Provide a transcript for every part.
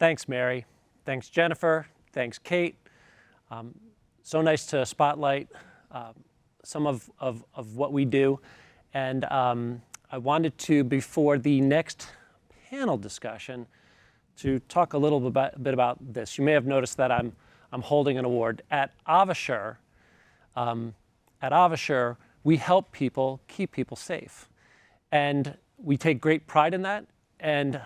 Thanks, Mary. Thanks, Jennifer. Thanks, Kate. So nice to spotlight some of what we do. And I wanted to, before the next panel discussion, to talk a little bit about this. You may have noticed that I'm holding an award. At AvaSure, we help people keep people safe. And we take great pride in that. And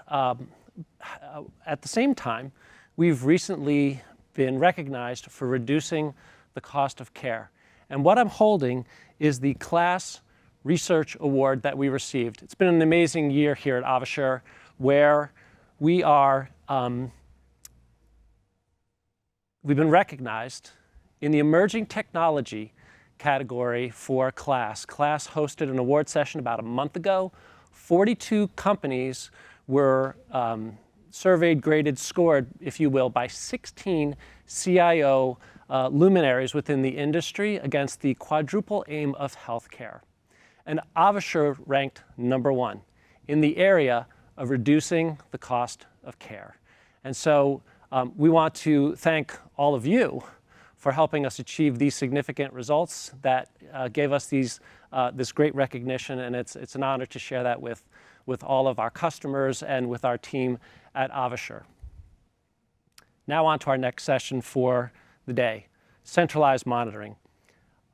at the same time, we've recently been recognized for reducing the cost of care. And what I'm holding is the Class Research Award that we received. It's been an amazing year here at AvaSure, where we are, we've been recognized in the emerging technology category for Class. Class hosted an award session about a month ago. 42 companies were surveyed, graded, scored, if you will, by 16 CIO luminaries within the industry against the quadruple aim of healthcare. And AvaSure ranked #1 in the area of reducing the cost of care. And so we want to thank all of you for helping us achieve these significant results that gave us this great recognition, and it's an honor to share that with all of our customers and with our team at AvaSure. Now on to our next session for the day, centralized monitoring.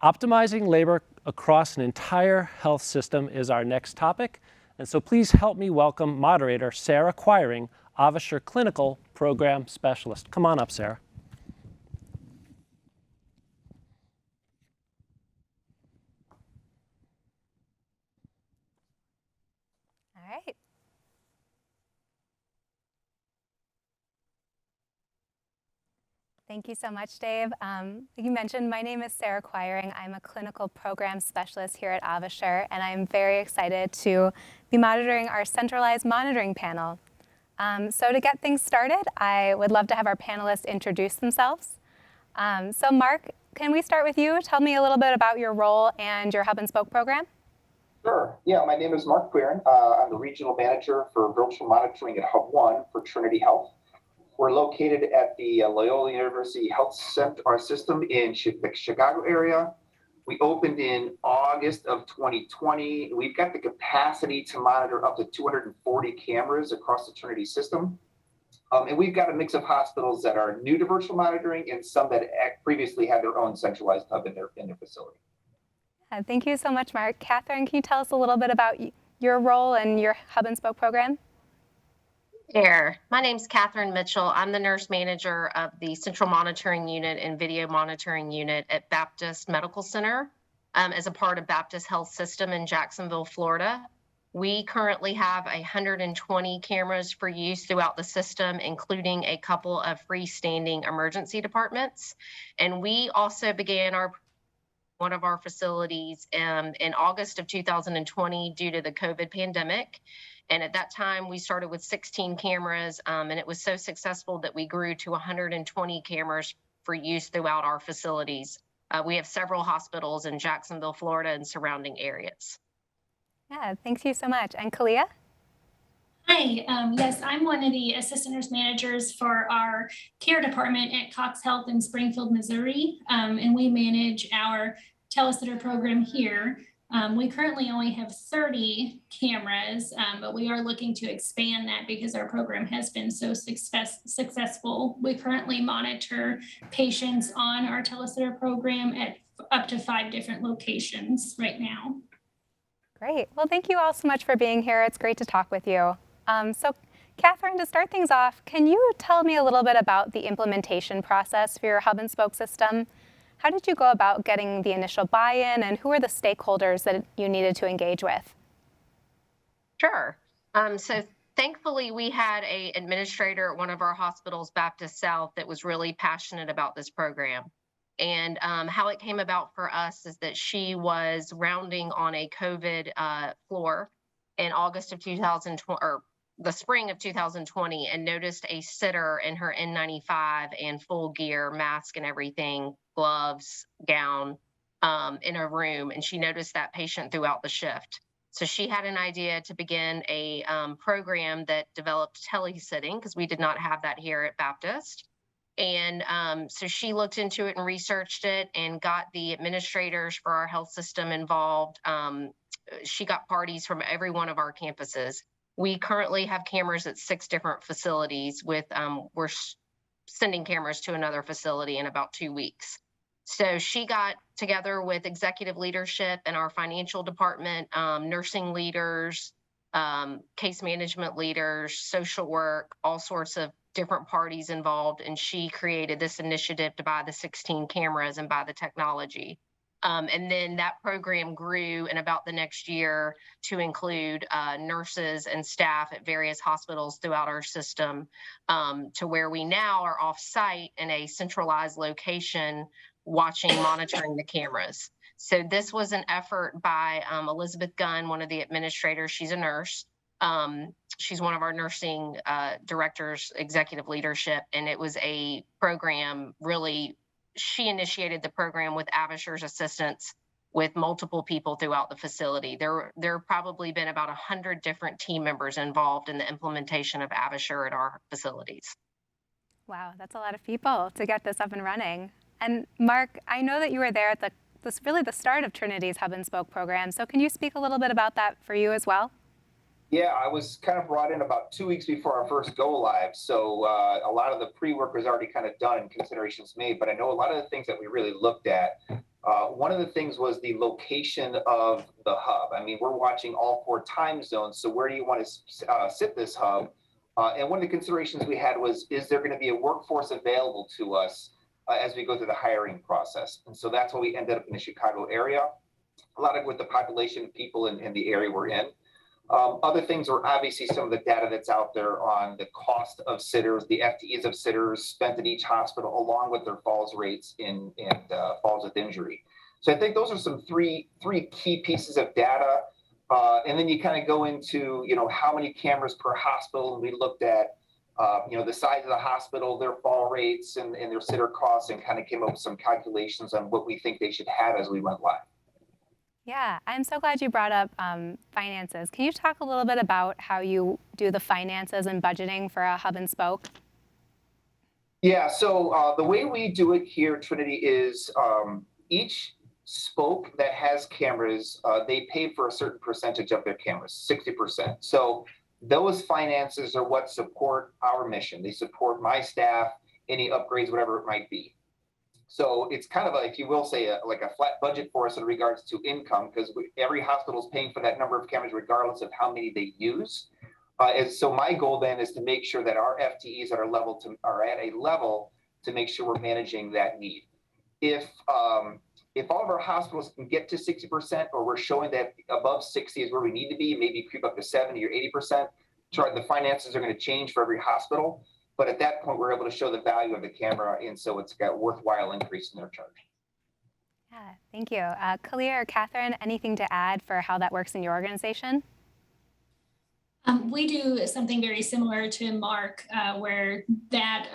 Optimizing labor across an entire health system is our next topic, and so please help me welcome moderator Sarah Quirin, AvaSure Clinical Program Specialist. Come on up, Sarah. All right. Thank you so much, Dave. Like you mentioned, my name is Sarah Quirin. I'm a clinical program specialist here at AvaSure, and I'm very excited to be monitoring our centralized monitoring panel. So to get things started, I would love to have our panelists introduce themselves. So Mark, can we start with you? Tell me a little bit about your role and your Hub and Spoke program. Sure. Yeah, my name is Mark Quirin. I'm the regional manager for virtual monitoring at Hub 1 for Trinity Health. We're located at the Loyola University Health Center, our system in the Chicago area. We opened in August of 2020. We've got the capacity to monitor up to 240 cameras across the Trinity system. And we've got a mix of hospitals that are new to virtual monitoring and some that previously had their own centralized hub in their facility. Thank you so much, Mark. Katherine, can you tell us a little bit about your role and your Hub and Spoke program? Sure. My name's Katherine Mitchell. I'm the nurse manager of the Central Monitoring Unit and Video Monitoring Unit at Baptist Medical Center as a part of Baptist Health System in Jacksonville, Florida. We currently have 120 cameras for use throughout the system, including a couple of freestanding emergency departments. And we also began one of our facilities in August of 2020 due to the COVID pandemic. And at that time, we started with 16 cameras, and it was so successful that we grew to 120 cameras for use throughout our facilities. We have several hospitals in Jacksonville, Florida, and surrounding areas. Yeah, thank you so much. And Kahlia? Hi, yes, I'm one of the assistant nurse managers for our care department at Cox Health in Springfield, Missouri, and we manage our telesitter program here. We currently only have 30 cameras, but we are looking to expand that because our program has been so successful. We currently monitor patients on our telesitter program at up to 5 different locations right now. Great. Well, thank you all so much for being here. It's great to talk with you. So Katherine, to start things off, can you tell me a little bit about the implementation process for your Hub and Spoke system? How did you go about getting the initial buy-in, and who are the stakeholders that you needed to engage with? Sure. So thankfully, we had an administrator at one of our hospitals, Baptist South, that was really passionate about this program. And how it came about for us is that she was rounding on a COVID floor in August of 2020, or the spring of 2020, and noticed a sitter in her N95 and full gear, mask and everything, gloves, gown, in a room. And she noticed that patient throughout the shift. So she had an idea to begin a program that developed telesitting, because we did not have that here at Baptist. And so she looked into it and researched it and got the administrators for our health system involved. She got parties from every one of our campuses. We currently have cameras at 6 different facilities with, we're sending cameras to another facility in about 2 weeks. So she got together with executive leadership and our financial department, nursing leaders, case management leaders, social work, all sorts of different parties involved. And she created this initiative to buy the 16 cameras and buy the technology. And then that program grew in about the next year to include nurses and staff at various hospitals throughout our system, to where we now are off-site in a centralized location, watching, monitoring the cameras. So this was an effort by Elizabeth Gunn, one of the administrators. She's a nurse. She's one of our nursing directors, executive leadership, and it was a program. Really, she initiated the program with AvaSure's assistance with multiple people throughout the facility. There have probably been about 100 different team members involved in the implementation of AvaSure at our facilities. Wow, that's a lot of people to get this up and running. And Mark, I know that you were there at really the start of Trinity's Hub and Spoke program. So can you speak a little bit about that for you as well? Yeah, I was kind of brought in about 2 weeks before our first go live. So a lot of the pre-work was already kind of done and considerations made, but I know a lot of the things that we really looked at. One of the things was the location of the hub. I mean, we're watching all 4 time zones. So where do you want to sit this hub? And one of the considerations we had was, is there going to be a workforce available to us as we go through the hiring process? And so that's why we ended up in the Chicago area, a lot of with the population of people in the area we're in. Other things are obviously some of the data that's out there on the cost of sitters, the FTEs of sitters spent at each hospital, along with their falls rates and falls with injury. So I think those are some three key pieces of data. And then you kind of go into, how many cameras per hospital. And we looked at, the size of the hospital, their fall rates and their sitter costs, and kind of came up with some calculations on what we think they should have as we went live. Yeah, I'm so glad you brought up finances. Can you talk a little bit about how you do the finances and budgeting for a hub and spoke? Yeah, so the way we do it here at Trinity is each spoke that has cameras, they pay for a certain percentage of their cameras, 60%. So those finances are what support our mission. They support my staff, any upgrades, whatever it might be. So it's kind of if you will say, like a flat budget for us in regards to income, because every hospital is paying for that number of cameras regardless of how many they use. And so my goal then is to make sure that our FTEs are at a level to make sure we're managing that need. If all of our hospitals can get to 60%, or we're showing that above 60 is where we need to be, maybe creep up to 70 or 80%, the finances are going to change for every hospital. But at that point, we're able to show the value of the camera, and so it's got a worthwhile increase in their charge. Yeah, thank you. Kahlia or Katherine, anything to add for how that works in your organization? We do something very similar to Mark, where that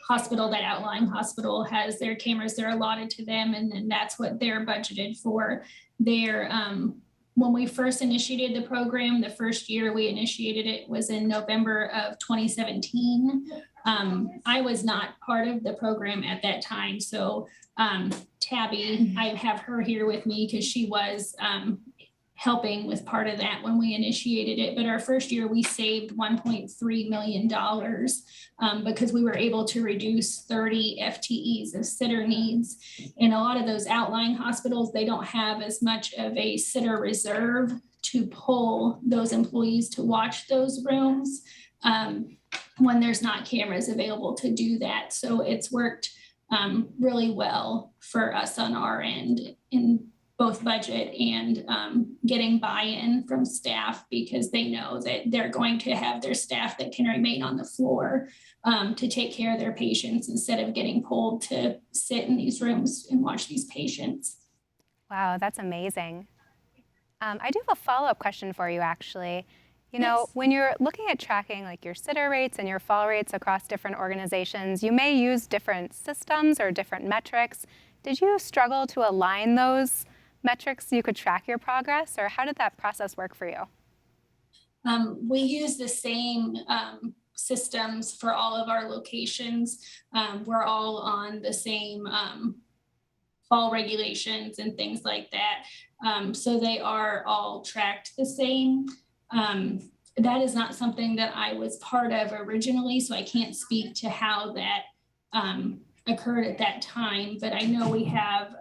hospital, that outlying hospital, has their cameras, they're allotted to them, and then that's what they're budgeted for. When we first initiated the program, the first year we initiated it was in November of 2017. I was not part of the program at that time. So Tabby, I have her here with me because she was helping with part of that when we initiated it. But our first year, we saved $1.3 million because we were able to reduce 30 FTEs of sitter needs. In a lot of those outlying hospitals, they don't have as much of a sitter reserve to pull those employees to watch those rooms when there's not cameras available to do that. So it's worked really well for us on our end in both budget and getting buy-in from staff, because they know that they're going to have their staff that can remain on the floor to take care of their patients instead of getting pulled to sit in these rooms and watch these patients. Wow, that's amazing. I do have a follow-up question for you, actually. When you're looking at tracking like your sitter rates and your fall rates across different organizations, you may use different systems or different metrics. Did you struggle to align those metrics you could track your progress, or how did that process work for you? We use the same systems for all of our locations. We're all on the same fall regulations and things like that. So they are all tracked the same. That is not something that I was part of originally, so I can't speak to how that occurred at that time, but I know we have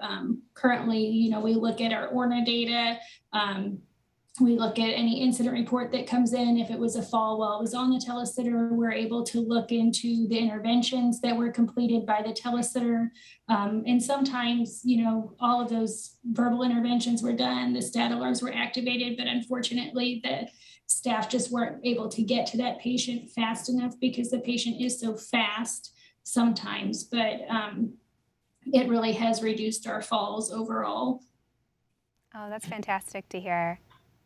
currently, we look at our ORNA data. We look at any incident report that comes in. If it was a fall while it was on the telesitter, we're able to look into the interventions that were completed by the telesitter. And sometimes, all of those verbal interventions were done, the stat alarms were activated, but unfortunately the staff just weren't able to get to that patient fast enough because the patient is so fast sometimes, but it really has reduced our falls overall. Oh, that's fantastic to hear.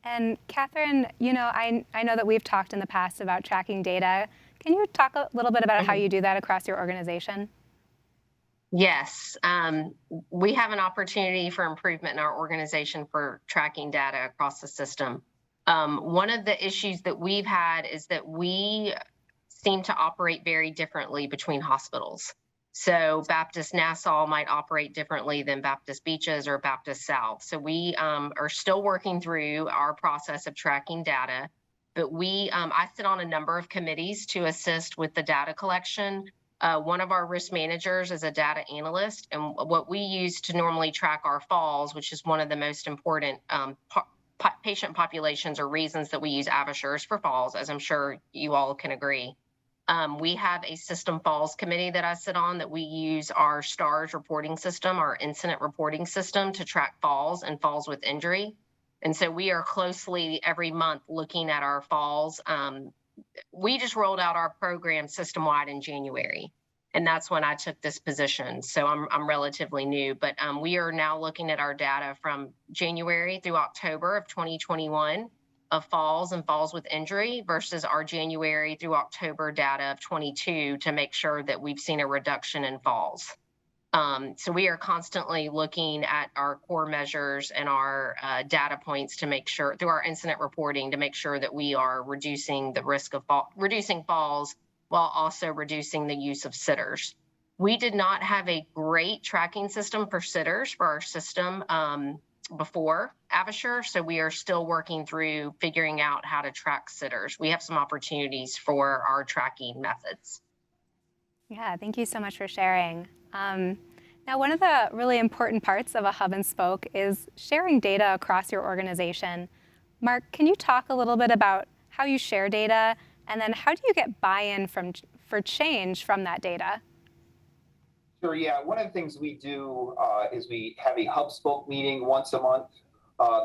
And Katherine, I know that we've talked in the past about tracking data. Can you talk a little bit about how you do that across your organization? Yes, we have an opportunity for improvement in our organization for tracking data across the system. One of the issues that we've had is that we seem to operate very differently between hospitals. So Baptist Nassau might operate differently than Baptist Beaches or Baptist South. So we are still working through our process of tracking data, but I sit on a number of committees to assist with the data collection. One of our risk managers is a data analyst, and what we use to normally track our falls, which is one of the most important patient populations or reasons that we use AvaSures for falls, as I'm sure you all can agree. We have a system falls committee that I sit on that we use our STARS reporting system, our incident reporting system, to track falls and falls with injury. And so we are closely every month looking at our falls. We just rolled out our program system-wide in January, and that's when I took this position. So I'm relatively new, but we are now looking at our data from January through October of 2021 of falls and falls with injury versus our January through October data of 22 to make sure that we've seen a reduction in falls. So we are constantly looking at our core measures and our data points to make sure, through our incident reporting, to make sure that we are reducing the risk of reducing falls while also reducing the use of sitters. We did not have a great tracking system for sitters for our system before AvaSure, so we are still working through figuring out how to track sitters. We have some opportunities for our tracking methods. Yeah, thank you so much for sharing. Now, one of the really important parts of a hub and spoke is sharing data across your organization. Mark, can you talk a little bit about how you share data, and then how do you get buy-in for change from that data? Sure, yeah. One of the things we do is we have a hub spoke meeting once a month.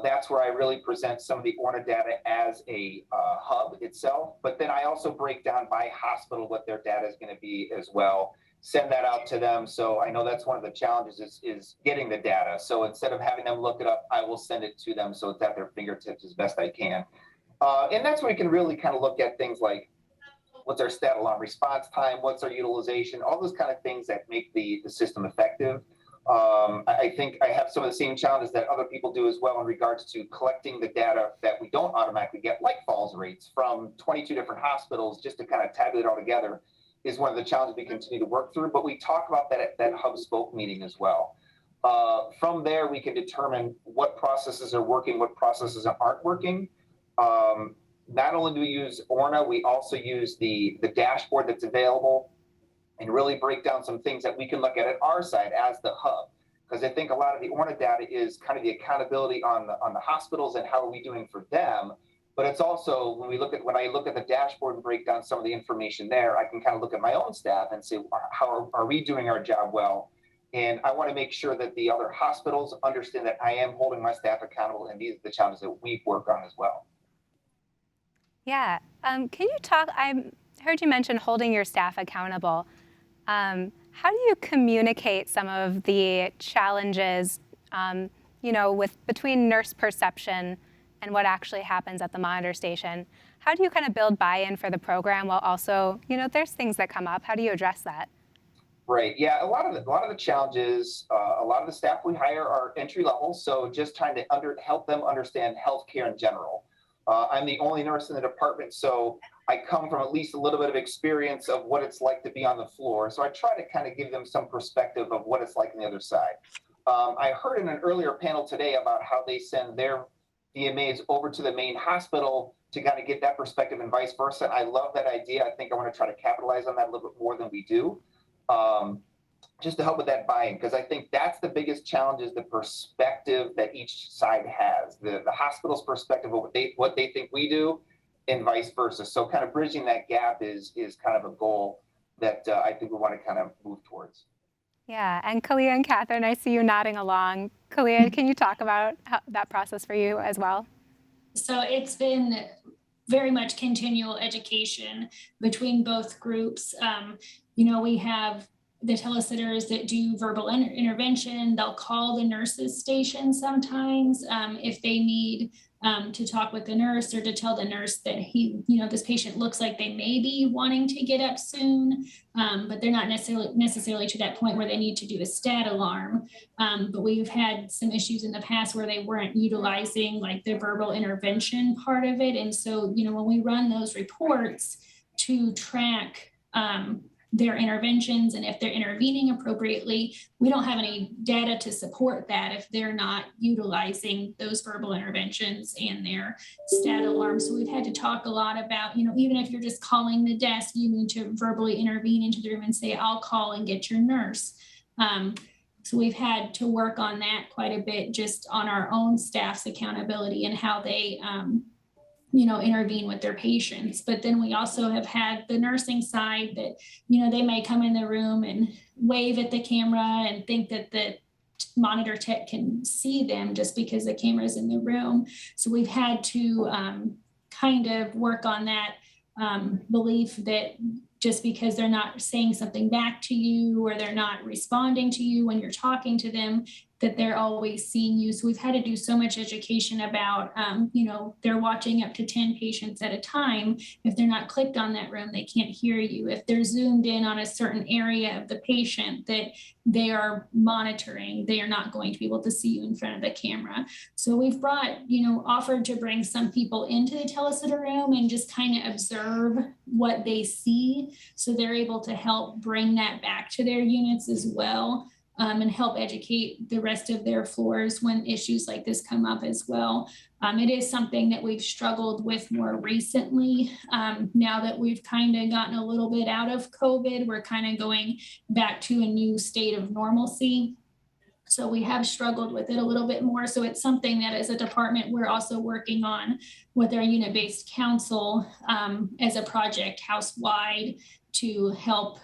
That's where I really present some of the ORNA data as a hub itself, but then I also break down by hospital what their data is going to be as well. Send that out to them. So I know that's one of the challenges is getting the data. So instead of having them look it up, I will send it to them so it's at their fingertips as best I can. And that's where you can really kind of look at things like what's our stat alarm response time, what's our utilization, all those kind of things that make the system effective. I think I have some of the same challenges that other people do as well in regards to collecting the data that we don't automatically get, like falls rates from 22 different hospitals, just to kind of tabulate it all together is one of the challenges we continue to work through. But we talk about that at that hub spoke meeting as well. From there, we can determine what processes are working, what processes aren't working. Not only do we use ORNA, we also use the dashboard that's available and really break down some things that we can look at our side as the hub. Because I think a lot of the ORNA data is kind of the accountability on the hospitals and how are we doing for them. But it's also when I look at the dashboard and break down some of the information there, I can kind of look at my own staff and say, how are we doing our job well? And I want to make sure that the other hospitals understand that I am holding my staff accountable, and these are the challenges that we work on as well. Yeah, can you talk, I heard you mention holding your staff accountable. How do you communicate some of the challenges, between nurse perception and what actually happens at the monitor station? How do you kind of build buy-in for the program while also, there's things that come up? How do you address that? Right. Yeah. A lot of the challenges, a lot of the staff we hire are entry level. So just trying to help them understand healthcare in general. I'm the only nurse in the department, so I come from at least a little bit of experience of what it's like to be on the floor. So I try to kind of give them some perspective of what it's like on the other side. I heard in an earlier panel today about how they send their DMAs over to the main hospital to kind of get that perspective and vice versa. I love that idea. I think I want to try to capitalize on that a little bit more than we do. Just to help with that buy-in, because I think that's the biggest challenge is the perspective that each side has, the hospital's perspective of what they think we do and vice versa. So kind of bridging that gap is kind of a goal that I think we want to kind of move towards. Yeah, and Kahlia and Katherine, I see you nodding along. Kahlia, can you talk about that process for you as well? So it's been very much continual education between both groups. We have the telesitters that do verbal intervention. They'll call the nurses station sometimes if they need to talk with the nurse or to tell the nurse that this patient looks like they may be wanting to get up soon, but they're not necessarily to that point where they need to do a stat alarm. But we've had some issues in the past where they weren't utilizing like the verbal intervention part of it. And so, when we run those reports to track their interventions and if they're intervening appropriately, we don't have any data to support that if they're not utilizing those verbal interventions and their stat alarms. So we've had to talk a lot about, even if you're just calling the desk, you need to verbally intervene into the room and say, I'll call and get your nurse. So we've had to work on that quite a bit just on our own staff's accountability and how they intervene with their patients. But then we also have had the nursing side that, they may come in the room and wave at the camera and think that the monitor tech can see them just because the camera's in the room. So we've had to kind of work on that belief that just because they're not saying something back to you or they're not responding to you when you're talking to them, that they're always seeing you. So we've had to do so much education about, they're watching up to 10 patients at a time. If they're not clicked on that room, they can't hear you. If they're zoomed in on a certain area of the patient that they are monitoring, they are not going to be able to see you in front of the camera. So we've offered to bring some people into the telesitter room and just kind of observe what they see. So they're able to help bring that back to their units as well. And help educate the rest of their floors when issues like this come up as well. It is something that we've struggled with more recently. Now that we've kind of gotten a little bit out of COVID, we're kind of going back to a new state of normalcy. So we have struggled with it a little bit more. So it's something that as a department, we're also working on with our unit-based council as a project house-wide to help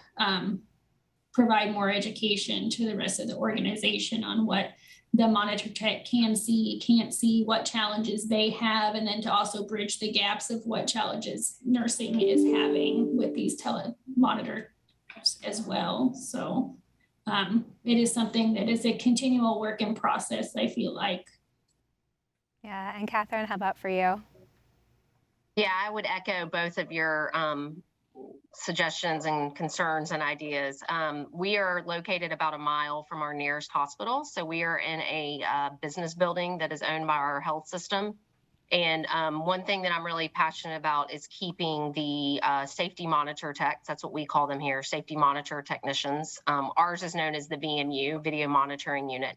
provide more education to the rest of the organization on what the monitor tech can see, can't see, what challenges they have, and then to also bridge the gaps of what challenges nursing is having with these telemonitors as well. So it is something that is a continual work in process, I feel like. Yeah, and Katherine, how about for you? Yeah, I would echo both of your suggestions and concerns and ideas. We are located about a mile from our nearest hospital. So we are in a business building that is owned by our health system. And one thing that I'm really passionate about is keeping the safety monitor techs. That's what we call them here, safety monitor technicians. Ours is known as the VMU, Video Monitoring Unit.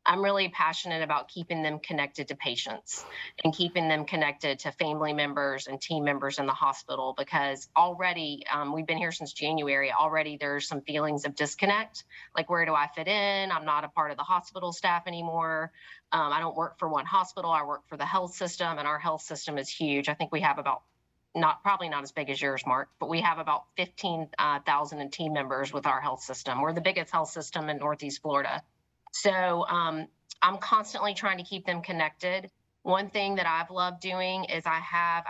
I'm really passionate about keeping them connected to patients and keeping them connected to family members and team members in the hospital, because already we've been here since January. Already there's some feelings of disconnect, like where do I fit in? I'm not a part of the hospital staff anymore. I don't work for one hospital. I work for the health system, and our health system is huge. I think we have about probably not as big as yours, Mark, but we have about 15,000 team members with our health system. We're the biggest health system in Northeast Florida. So I'm constantly trying to keep them connected. One thing that I've loved doing is I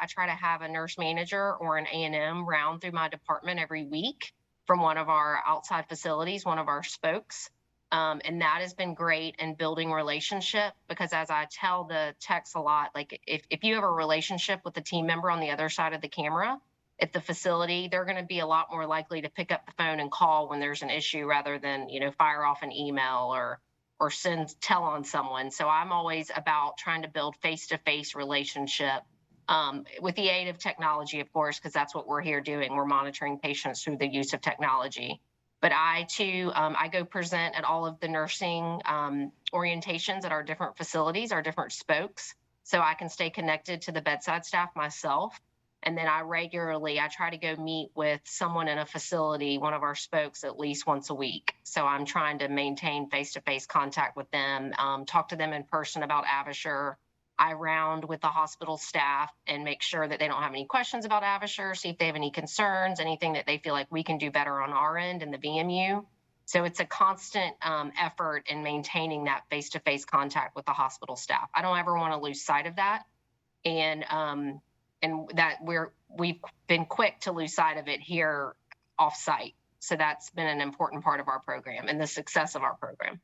try to have a nurse manager or an A&M round through my department every week from one of our outside facilities, one of our spokes. And that has been great in building relationship, because as I tell the techs a lot, like if you have a relationship with the team member on the other side of the camera, at the facility, they're going to be a lot more likely to pick up the phone and call when there's an issue rather than, fire off an email or tell on someone. So I'm always about trying to build face-to-face relationship with the aid of technology, of course, because that's what we're here doing. We're monitoring patients through the use of technology. But I too, I go present at all of the nursing orientations at our different facilities, our different spokes, so I can stay connected to the bedside staff myself. And then I try to go meet with someone in a facility, one of our spokes, at least once a week. So I'm trying to maintain face-to-face contact with them, talk to them in person about AvaSure. I round with the hospital staff and make sure that they don't have any questions about AvaSure, see if they have any concerns, anything that they feel like we can do better on our end in the VMU. So it's a constant effort in maintaining that face-to-face contact with the hospital staff. I don't ever want to lose sight of that. And that we've been quick to lose sight of it here off-site. So that's been an important part of our program and the success of our program.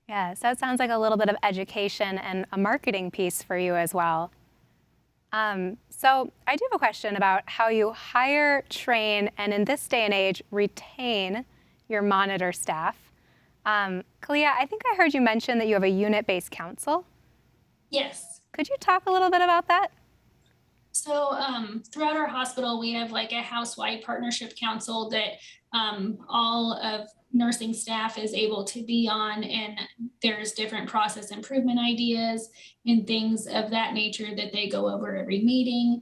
Yeah, so it sounds like a little bit of education and a marketing piece for you as well. So I do have a question about how you hire, train, and in this day and age, retain your monitor staff. Kahlia, I think I heard you mention that you have a unit-based council. Yes. Could you talk a little bit about that? So throughout our hospital, we have like a house-wide partnership council that all of nursing staff is able to be on, and there's different process improvement ideas and things of that nature that they go over every meeting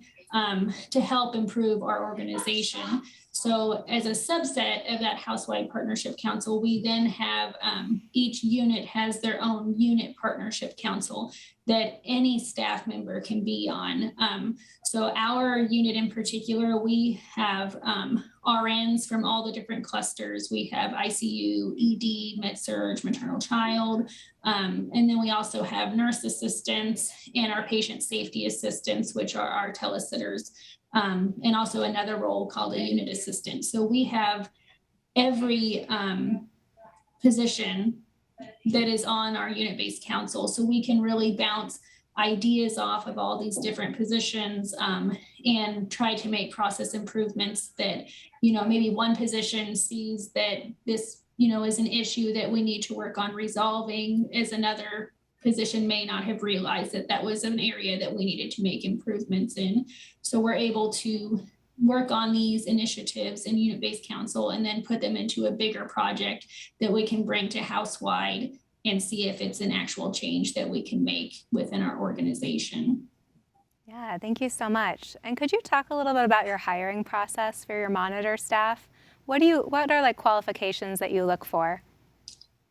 to help improve our organization. So as a subset of that house-wide partnership council, we then have each unit has their own unit partnership council that any staff member can be on. So our unit in particular, we have RNs from all the different clusters. We have ICU, ED, med-surg, maternal child, and then we also have nurse assistants and our patient safety assistants, which are our telesitters, and also another role called a unit assistant. So we have every position that is on our unit-based council, so we can really bounce ideas off of all these different positions and try to make process improvements that, maybe one position sees that this, is an issue that we need to work on resolving, as another position may not have realized that that was an area that we needed to make improvements in. So we're able to work on these initiatives in unit-based council and then put them into a bigger project that we can bring to house-wide and see if it's an actual change that we can make within our organization. Yeah, thank you so much. And could you talk a little bit about your hiring process for your monitor staff? What are like qualifications that you look for?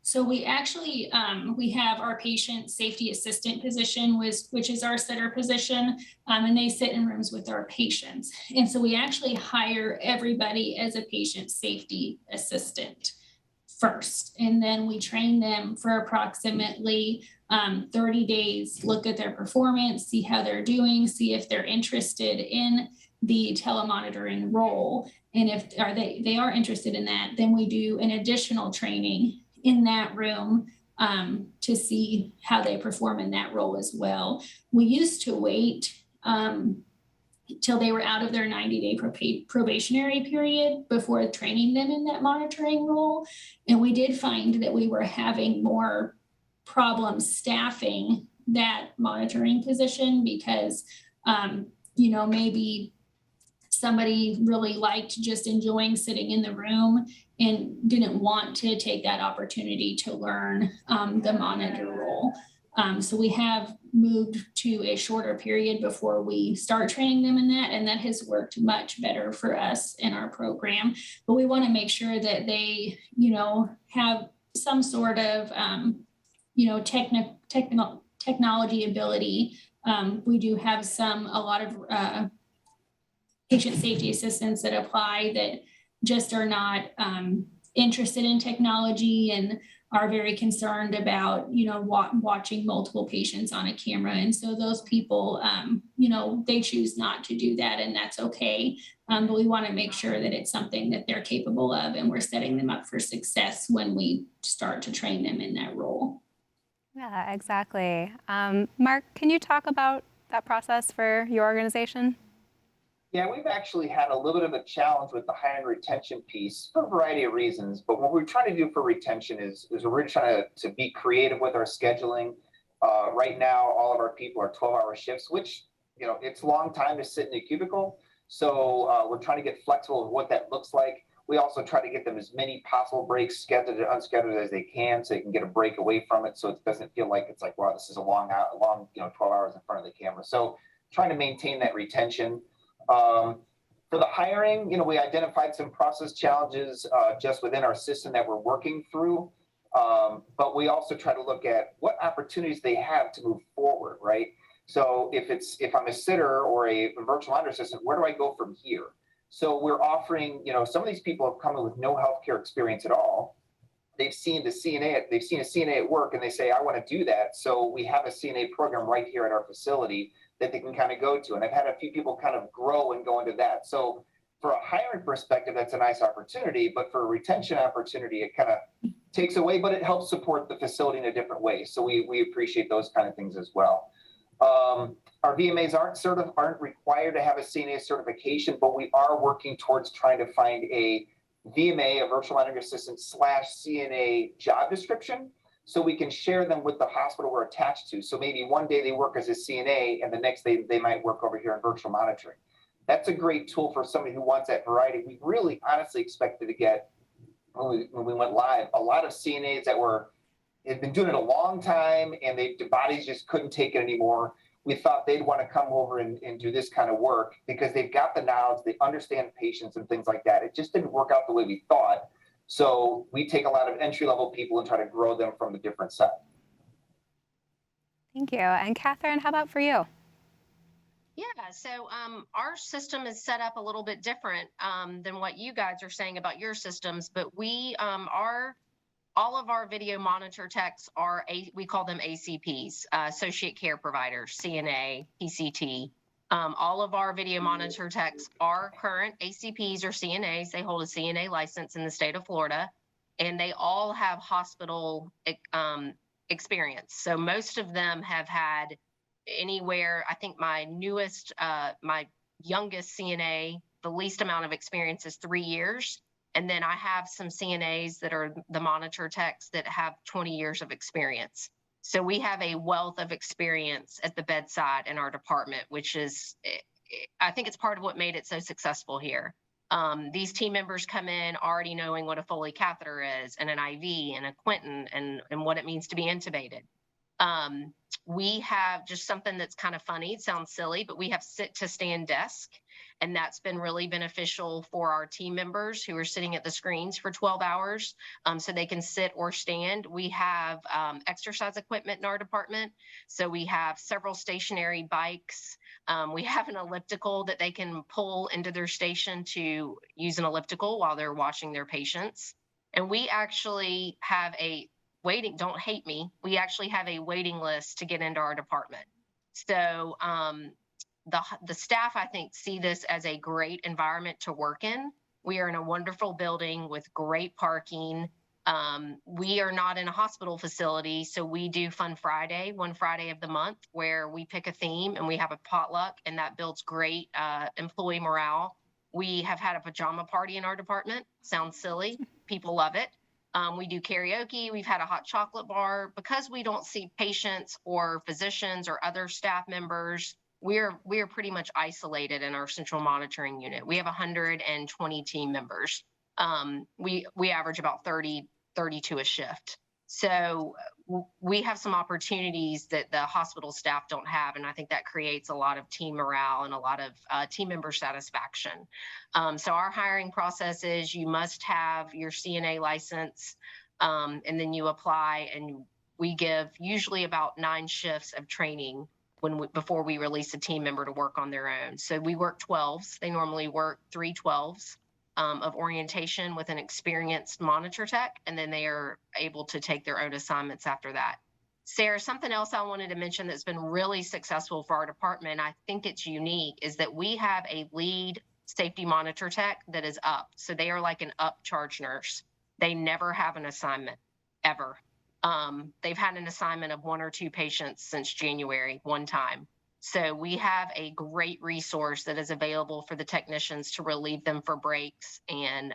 So we actually, we have our patient safety assistant position, which is our sitter position, and they sit in rooms with our patients. And so we actually hire everybody as a patient safety assistant first, and then we train them for approximately 30 days, look at their performance, see how they're doing, see if they're interested in the telemonitoring role. And if they are interested in that, then we do an additional training in that room to see how they perform in that role as well. We used to wait till they were out of their 90-day probationary period before training them in that monitoring role. And we did find that we were having more problems staffing that monitoring position because, maybe somebody really liked just enjoying sitting in the room and didn't want to take that opportunity to learn the monitor role. So we have moved to a shorter period before we start training them in that, and that has worked much better for us in our program. But we want to make sure that they, have some sort of, technology ability. We do have a lot of patient safety assistants that apply that just are not interested in technology and are very concerned about, watching multiple patients on a camera. And so those people, they choose not to do that, and that's okay. But we want to make sure that it's something that they're capable of, and we're setting them up for success when we start to train them in that role. Yeah, exactly. Mark, can you talk about that process for your organization? Yeah, we've actually had a little bit of a challenge with the hiring retention piece for a variety of reasons. But what we're trying to do for retention is we're really trying to be creative with our scheduling. Right now, all of our people are 12-hour shifts, which, it's a long time to sit in a cubicle. So we're trying to get flexible with what that looks like. We also try to get them as many possible breaks, scheduled and unscheduled, as they can, so they can get a break away from it, so it doesn't feel like it's like, wow, this is a long, 12 hours in front of the camera. So trying to maintain that retention. For the hiring, we identified some process challenges just within our system that we're working through. But we also try to look at what opportunities they have to move forward, right? So if I'm a sitter or a virtual monitor assistant, where do I go from here? So we're offering, some of these people have come in with no healthcare experience at all. They've seen a CNA at work and they say, I want to do that. So we have a CNA program right here at our facility that they can kind of go to. And I've had a few people kind of grow and go into that. So for a hiring perspective, that's a nice opportunity, but for a retention opportunity, it kind of takes away, but it helps support the facility in a different way. So we appreciate those kind of things as well. Our VMAs aren't required to have a CNA certification, but we are working towards trying to find a VMA, a virtual monitoring assistant / CNA job description, so we can share them with the hospital we're attached to. So maybe one day they work as a CNA and the next day they might work over here in virtual monitoring. That's a great tool for somebody who wants that variety. We really honestly expected to get, when we went live, a lot of CNAs that had been doing it a long time and the bodies just couldn't take it anymore. We thought they'd want to come over and do this kind of work because they've got the knowledge, they understand patients and things like that. It just didn't work out the way we thought. So we take a lot of entry-level people and try to grow them from a different side. Thank you. And Katherine, how about for you? Yeah, so our system is set up a little bit different than what you guys are saying about your systems, but we all of our video monitor techs we call them ACPs, associate care providers, CNA, PCT. All of our video monitor techs are current ACPs or CNAs. They hold a CNA license in the state of Florida, and they all have hospital experience. So most of them have had anywhere, I think my youngest CNA, the least amount of experience is 3 years. And then I have some CNAs that are the monitor techs that have 20 years of experience. So we have a wealth of experience at the bedside in our department, which is, I think it's part of what made it so successful here. These team members come in already knowing what a Foley catheter is and an IV and a Quirin and what it means to be intubated. We have just something that's kind of funny. It sounds silly, but we have sit to stand desk. And that's been really beneficial for our team members who are sitting at the screens for 12 hours so they can sit or stand. We have exercise equipment in our department. So we have several stationary bikes. We have an elliptical that they can pull into their station to use an elliptical while they're watching their patients. And we actually have don't hate me, we actually have a waiting list to get into our department. So the staff, I think, see this as a great environment to work in. We are in a wonderful building with great parking. We are not in a hospital facility, so we do Fun Friday, one Friday of the month, where we pick a theme and we have a potluck, and that builds great employee morale. We have had a pajama party in our department. Sounds silly. People love it. We do karaoke. We've had a hot chocolate bar. Because we don't see patients or physicians or other staff members, we are pretty much isolated in our central monitoring unit. We have 120 team members. We average about 32 a shift. So we have some opportunities that the hospital staff don't have, and I think that creates a lot of team morale and a lot of team member satisfaction. So our hiring process is you must have your CNA license, and then you apply, and we give usually about 9 shifts of training before we release a team member to work on their own. So we work 12s. They normally work 3 12s. Of orientation with an experienced monitor tech, and then they are able to take their own assignments after that. Sarah, something else I wanted to mention that's been really successful for our department, I think it's unique, is that we have a lead safety monitor tech that is up. So they are like an up charge nurse. They never have an assignment, ever. They've had an assignment of 1 or 2 patients since January, one time. So we have a great resource that is available for the technicians to relieve them for breaks and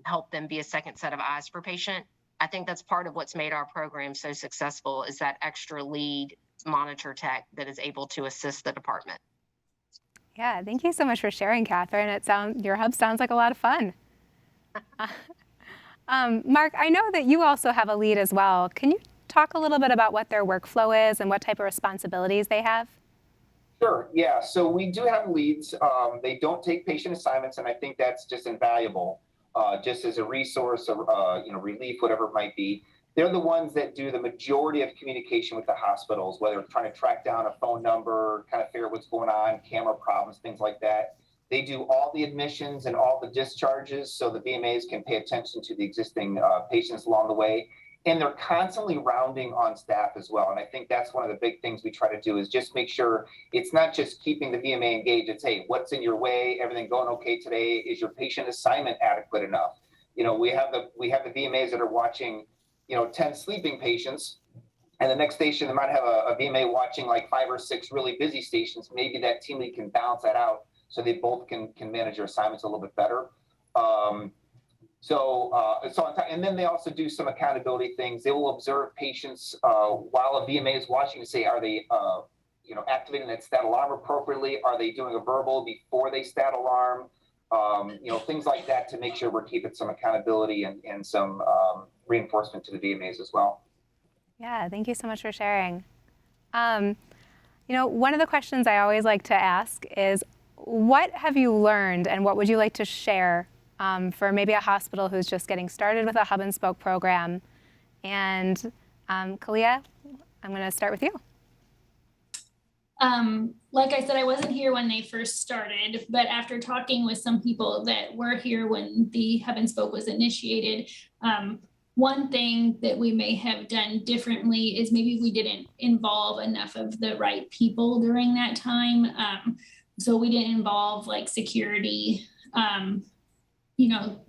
help them be a second set of eyes for patient. I think that's part of what's made our program so successful is that extra lead monitor tech that is able to assist the department. Yeah, thank you so much for sharing, Katherine. Your hub sounds like a lot of fun. Mark, I know that you also have a lead as well. Can you talk a little bit about what their workflow is and what type of responsibilities they have? Sure. Yeah. So we do have leads. They don't take patient assignments, and I think that's just invaluable, just as a resource or relief, whatever it might be. They're the ones that do the majority of communication with the hospitals, whether trying to track down a phone number, kind of figure out what's going on, camera problems, things like that. They do all the admissions and all the discharges, so the VMAs can pay attention to the existing patients along the way. And they're constantly rounding on staff as well. And I think that's one of the big things we try to do is just make sure it's not just keeping the VMA engaged. It's, hey, what's in your way? Everything going okay today? Is your patient assignment adequate enough? We have the VMAs that are watching, 10 sleeping patients. And the next station, they might have a VMA watching like 5 or 6 really busy stations. Maybe that team lead can balance that out so they both can manage their assignments a little bit better. And then they also do some accountability things. They will observe patients while a VMA is watching to say, are they, activating that stat alarm appropriately? Are they doing a verbal before they stat alarm? Things like that to make sure we're keeping some accountability and some reinforcement to the VMAs as well. Yeah, thank you so much for sharing. One of the questions I always like to ask is, what have you learned and what would you like to share for maybe a hospital who's just getting started with a hub and spoke program? And Kahlia, I'm going to start with you. Like I said, I wasn't here when they first started, but after talking with some people that were here when the hub and spoke was initiated, one thing that we may have done differently is maybe we didn't involve enough of the right people during that time. So we didn't involve like security, not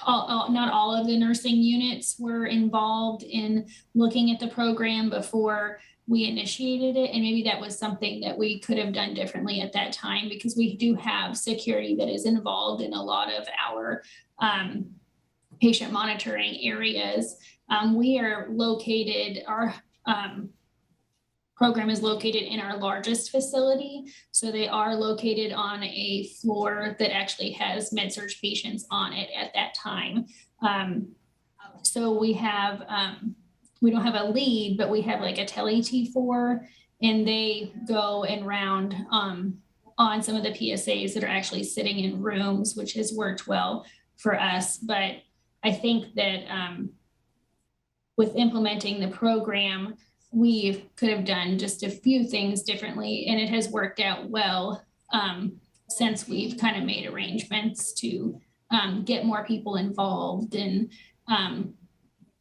all of the nursing units were involved in looking at the program before we initiated it. And maybe that was something that we could have done differently at that time, because we do have security that is involved in a lot of our patient monitoring areas. Our program is located in our largest facility. So they are located on a floor that actually has med-surg patients on it at that time. So we don't have a lead, but we have like a tele T4, and they go and round on some of the PSAs that are actually sitting in rooms, which has worked well for us. But I think that with implementing the program, we could have done just a few things differently, and it has worked out well since we've kind of made arrangements to get more people involved and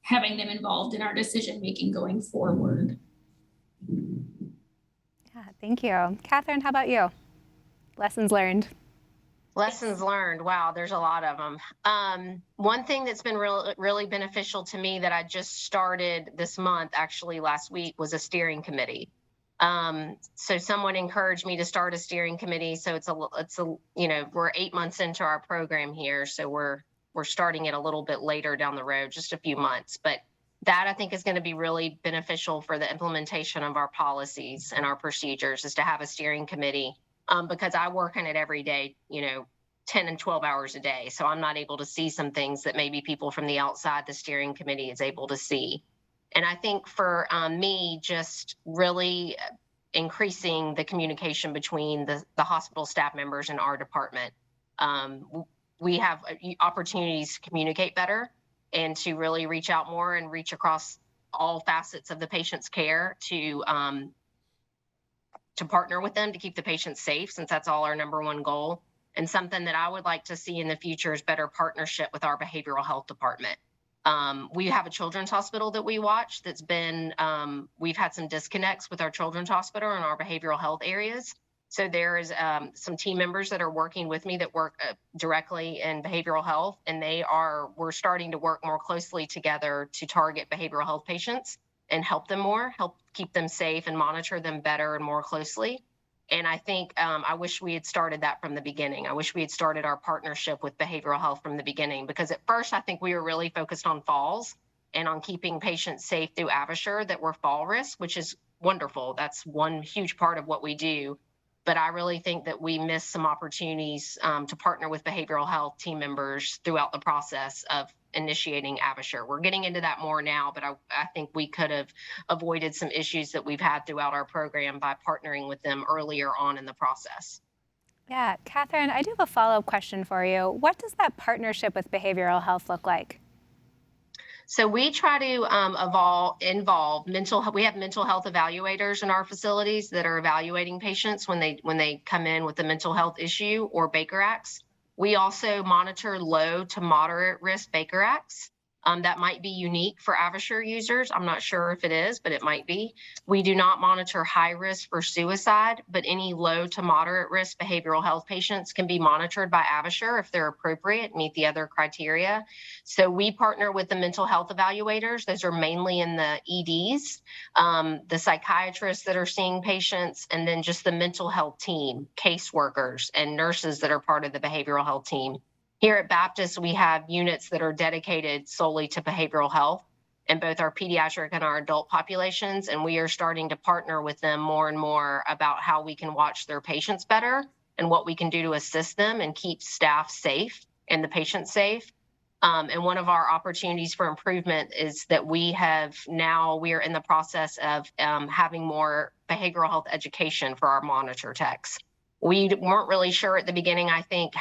having them involved in our decision-making going forward. Yeah, thank you. Katherine, how about you? Lessons learned. Lessons learned. Wow, there's a lot of them. One thing that's been really beneficial to me that I just started this month, actually last week, was a steering committee. So someone encouraged me to start a steering committee. So we're 8 months into our program here. So we're starting it a little bit later down the road, just a few months. But that I think is going to be really beneficial for the implementation of our policies and our procedures, is to have a steering committee. Because I work in it every day, 10 and 12 hours a day. So I'm not able to see some things that maybe people from the outside the steering committee is able to see. And I think for me, just really increasing the communication between the hospital staff members and our department. We have opportunities to communicate better and to really reach out more and reach across all facets of the patient's care to partner with them to keep the patient safe, since that's all our number one goal. And something that I would like to see in the future is better partnership with our behavioral health department. We have a children's hospital that we watch that's been, we've had some disconnects with our children's hospital and our behavioral health areas. So there is some team members that are working with me that work directly in behavioral health, and we're starting to work more closely together to target behavioral health patients and help them more, help keep them safe and monitor them better and more closely. And I think I wish we had started that from the beginning. I wish we had started our partnership with behavioral health from the beginning, because at first I think we were really focused on falls and on keeping patients safe through AvaSure that were fall risk, which is wonderful. That's one huge part of what we do. But I really think that we missed some opportunities to partner with behavioral health team members throughout the process of initiating AvaSure. We're getting into that more now, but I think we could have avoided some issues that we've had throughout our program by partnering with them earlier on in the process. Yeah, Katherine, I do have a follow-up question for you. What does that partnership with behavioral health look like? So we try to involve we have mental health evaluators in our facilities that are evaluating patients when they come in with a mental health issue or Baker Acts. We also monitor low to moderate risk Baker Acts. That might be unique for AvaSure users. I'm not sure if it is, but it might be. We do not monitor high risk for suicide, but any low to moderate risk behavioral health patients can be monitored by AvaSure if they're appropriate, meet the other criteria. So we partner with the mental health evaluators. Those are mainly in the EDs, the psychiatrists that are seeing patients, and then just the mental health team, caseworkers, and nurses that are part of the behavioral health team. Here at Baptist, we have units that are dedicated solely to behavioral health in both our pediatric and our adult populations, and we are starting to partner with them more and more about how we can watch their patients better and what we can do to assist them and keep staff safe and the patients safe. And one of our opportunities for improvement is that we are in the process of having more behavioral health education for our monitor techs. We weren't really sure at the beginning, I think,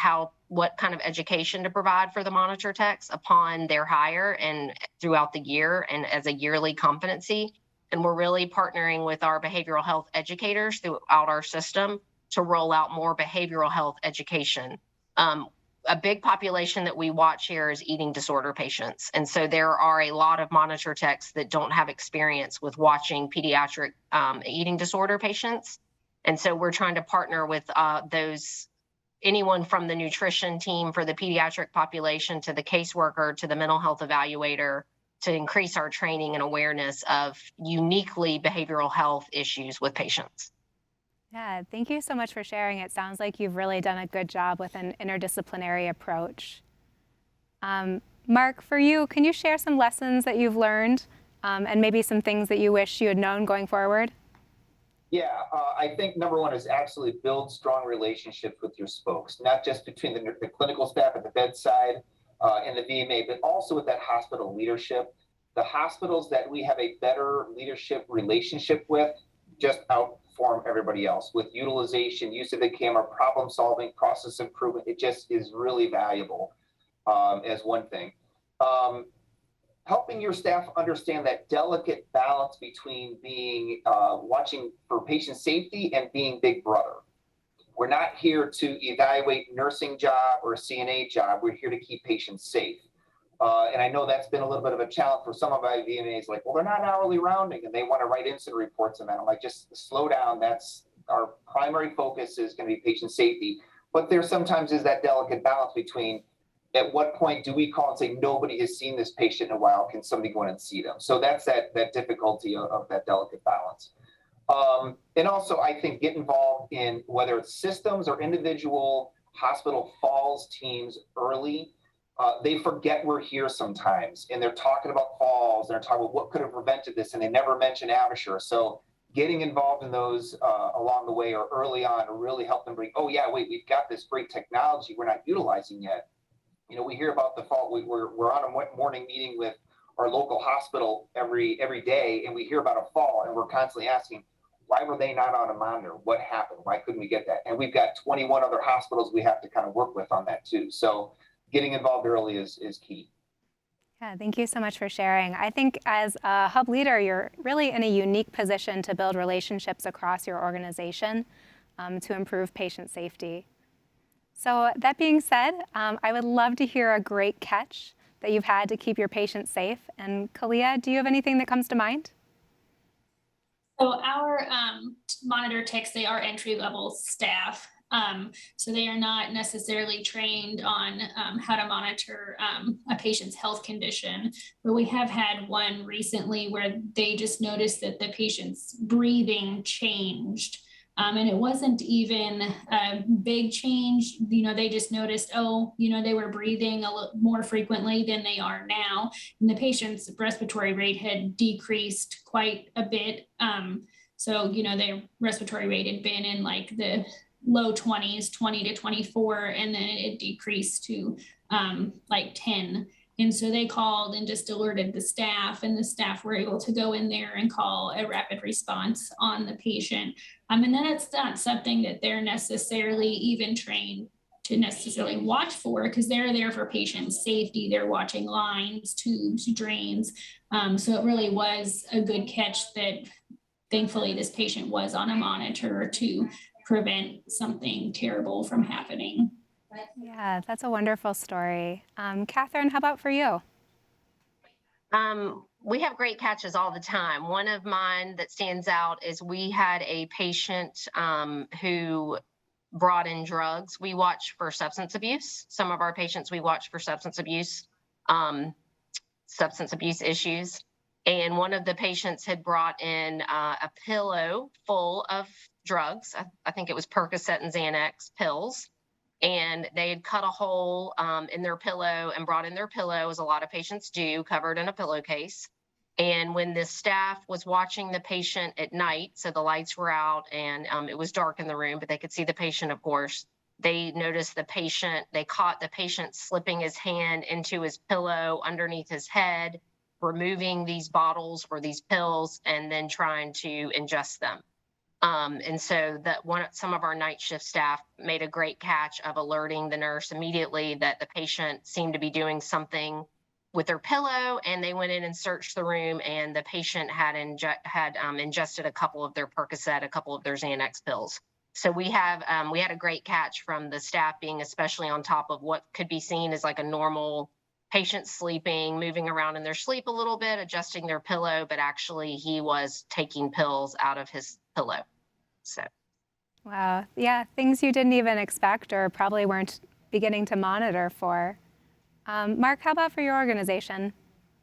what kind of education to provide for the monitor techs upon their hire and throughout the year and as a yearly competency. And we're really partnering with our behavioral health educators throughout our system to roll out more behavioral health education. A big population that we watch here is eating disorder patients. And so there are a lot of monitor techs that don't have experience with watching pediatric eating disorder patients. And so we're trying to partner with anyone from the nutrition team for the pediatric population to the caseworker to the mental health evaluator to increase our training and awareness of uniquely behavioral health issues with patients. Yeah, thank you so much for sharing. It sounds like you've really done a good job with an interdisciplinary approach. Mark, for you, can you share some lessons that you've learned and maybe some things that you wish you had known going forward? Yeah, I think number one is absolutely build strong relationships with your spokes, not just between the clinical staff at the bedside and the VMA, but also with that hospital leadership. The hospitals that we have a better leadership relationship with just outperform everybody else with utilization, use of the camera, problem solving, process improvement. It just is really valuable as one thing. Helping your staff understand that delicate balance between being watching for patient safety and being big brother. We're not here to evaluate nursing job or CNA job. We're here to keep patients safe. And I know that's been a little bit of a challenge for some of my VMAs, like, well, they're not hourly rounding and they want to write incident reports and that. I'm like, just slow down. That's our primary focus is going to be patient safety. But there sometimes is that delicate balance between at what point do we call and say, nobody has seen this patient in a while, can somebody go in and see them? So that's that difficulty of that delicate balance. And also, I think, get involved in whether it's systems or individual hospital falls teams early. They forget we're here sometimes, and they're talking about falls, they're talking about what could have prevented this, and they never mention AvaSure. So getting involved in those along the way or early on to really help them bring, oh yeah, wait, we've got this great technology we're not utilizing yet. You know, we hear about the fall. We're on a morning meeting with our local hospital every day, and we hear about a fall, and we're constantly asking, why were they not on a monitor? What happened? Why couldn't we get that? And we've got 21 other hospitals we have to kind of work with on that too. So getting involved early is key. Yeah, thank you so much for sharing. I think as a hub leader, you're really in a unique position to build relationships across your organization to improve patient safety. So that being said, I would love to hear a great catch that you've had to keep your patients safe. And Kahlia, do you have anything that comes to mind? So our monitor techs, they are entry-level staff. So they are not necessarily trained on how to monitor a patient's health condition. But we have had one recently where they just noticed that the patient's breathing changed And it wasn't even a big change. They just noticed, they were breathing a little more frequently than they are now. And the patient's respiratory rate had decreased quite a bit. So, their respiratory rate had been in like the low 20s, 20 to 24, and then it decreased to like 10. And so they called and just alerted the staff, and the staff were able to go in there and call a rapid response on the patient. And then it's not something that they're necessarily even trained to necessarily watch for, because they're there for patient safety. They're watching lines, tubes, drains. So it really was a good catch that thankfully this patient was on a monitor to prevent something terrible from happening. Yeah, that's a wonderful story. Katherine, how about for you? We have great catches all the time. One of mine that stands out is we had a patient who brought in drugs. We watch for substance abuse. Some of our patients we watch for substance abuse issues. And one of the patients had brought in a pillow full of drugs. I think it was Percocet and Xanax pills. And they had cut a hole in their pillow and brought in their pillow, as a lot of patients do, covered in a pillowcase. And when the staff was watching the patient at night, so the lights were out and it was dark in the room, but they could see the patient, of course, they noticed they caught the patient slipping his hand into his pillow underneath his head, removing these bottles or these pills, and then trying to ingest them. And so some of our night shift staff made a great catch of alerting the nurse immediately that the patient seemed to be doing something with their pillow, and they went in and searched the room, and the patient had ingested a couple of their Percocet, a couple of their Xanax pills. So we had a great catch from the staff being especially on top of what could be seen as like a normal patient sleeping, moving around in their sleep a little bit, adjusting their pillow, but actually he was taking pills out of his pillow. So. Wow. Yeah, things you didn't even expect or probably weren't beginning to monitor for. Mark, how about for your organization?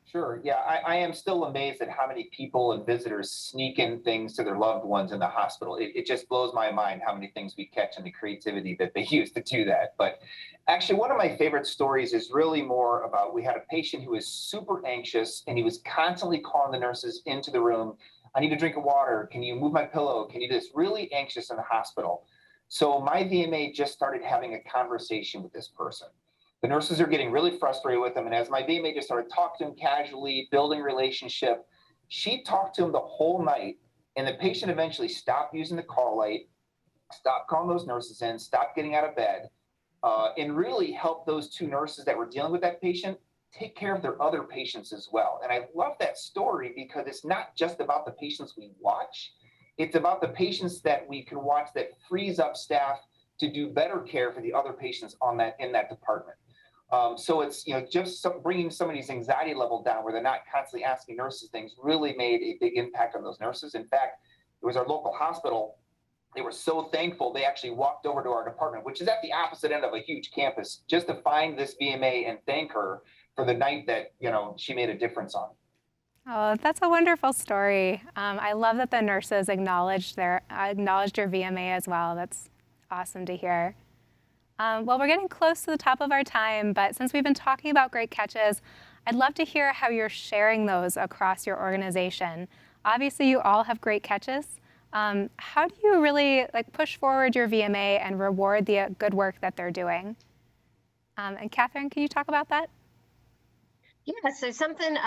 Sure. Yeah, I am still amazed at how many people and visitors sneak in things to their loved ones in the hospital. It just blows my mind how many things we catch and the creativity that they use to do that. But actually, one of my favorite stories is really more about, we had a patient who was super anxious and he was constantly calling the nurses into the room. I need a drink of water. Can you move my pillow? Can you do this? Really anxious in the hospital. So my VMA just started having a conversation with this person. The nurses are getting really frustrated with him. And as my VMA just started talking to him casually, building relationship, she talked to him the whole night. And the patient eventually stopped using the call light, stopped calling those nurses in, stopped getting out of bed, and really helped those two nurses that were dealing with that patient take care of their other patients as well. And I love that story because it's not just about the patients we watch. It's about the patients that we can watch that frees up staff to do better care for the other patients in that department. So it's, just bringing somebody's anxiety level down where they're not constantly asking nurses things really made a big impact on those nurses. In fact, it was our local hospital. They were so thankful they actually walked over to our department, which is at the opposite end of a huge campus, just to find this VMA and thank her for the night that, she made a difference on. Oh, that's a wonderful story. I love that the nurses acknowledged your VMA as well. That's awesome to hear. Well, we're getting close to the top of our time, but since we've been talking about great catches, I'd love to hear how you're sharing those across your organization. Obviously, you all have great catches. How do you really push forward your VMA and reward the good work that they're doing? And Katherine, can you talk about that? Yeah, so something,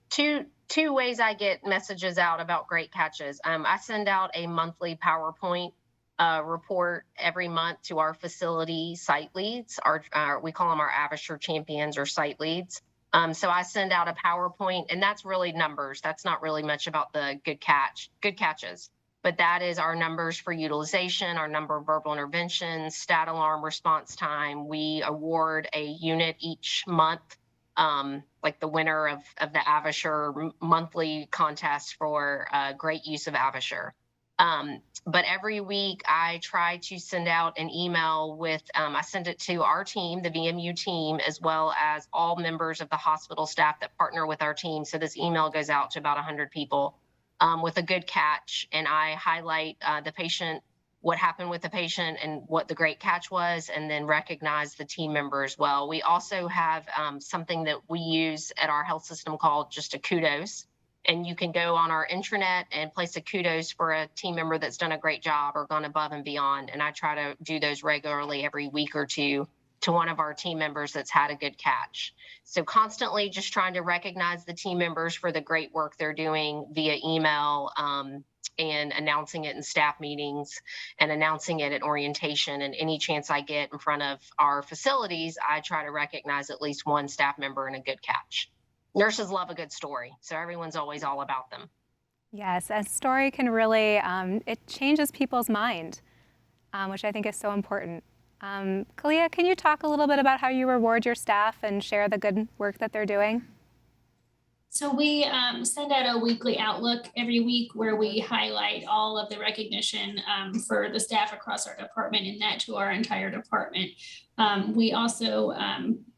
two ways I get messages out about great catches. I send out a monthly PowerPoint report every month to our facility site leads. We call them our AvaSure champions or site leads. So I send out a PowerPoint, and that's really numbers. That's not really much about the good catches, but that is our numbers for utilization, our number of verbal interventions, stat alarm response time. We award a unit each month, like the winner of the AvaSure monthly contest for great use of AvaSure. But every week I try to send out an email with, I send it to our team, the VMU team, as well as all members of the hospital staff that partner with our team. So this email goes out to about 100 people with a good catch. And I highlight the patient what happened with the patient and what the great catch was, and then recognize the team member as well. We also have something that we use at our health system called just a kudos. And you can go on our intranet and place a kudos for a team member that's done a great job or gone above and beyond. And I try to do those regularly every week or two to one of our team members that's had a good catch. So constantly just trying to recognize the team members for the great work they're doing via email, and announcing it in staff meetings and announcing it at orientation. And any chance I get in front of our facilities, I try to recognize at least one staff member in a good catch. Nurses love a good story, so everyone's always all about them. Yes, a story can really, it changes people's mind, which I think is so important. Kahlia, can you talk a little bit about how you reward your staff and share the good work that they're doing? So we send out a weekly outlook every week where we highlight all of the recognition for the staff across our department, and that to our entire department. We also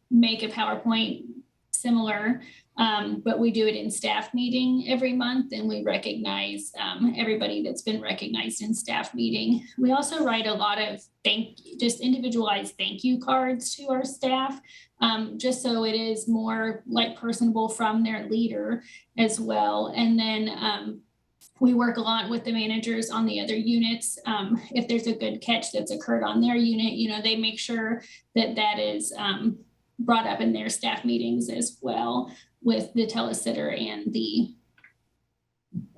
make a PowerPoint similar, but we do it in staff meeting every month, and we recognize everybody that's been recognized in staff meeting. We also write a lot of just individualized thank you cards to our staff, just so it is more like personable from their leader as well. And then we work a lot with the managers on the other units. If there's a good catch that's occurred on their unit, they make sure that that is brought up in their staff meetings as well with the telesitter and the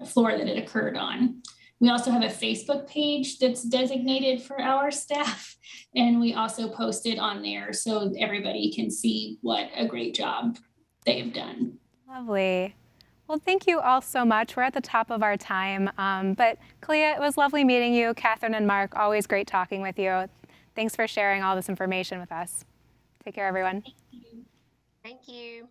floor that it occurred on. We also have a Facebook page that's designated for our staff, and we also post it on there so everybody can see what a great job they've done. Lovely. Well, thank you all so much. We're at the top of our time, but Kahlia, it was lovely meeting you. Katherine and Mark, always great talking with you. Thanks for sharing all this information with us. Take care, everyone. Thank you. Thank you.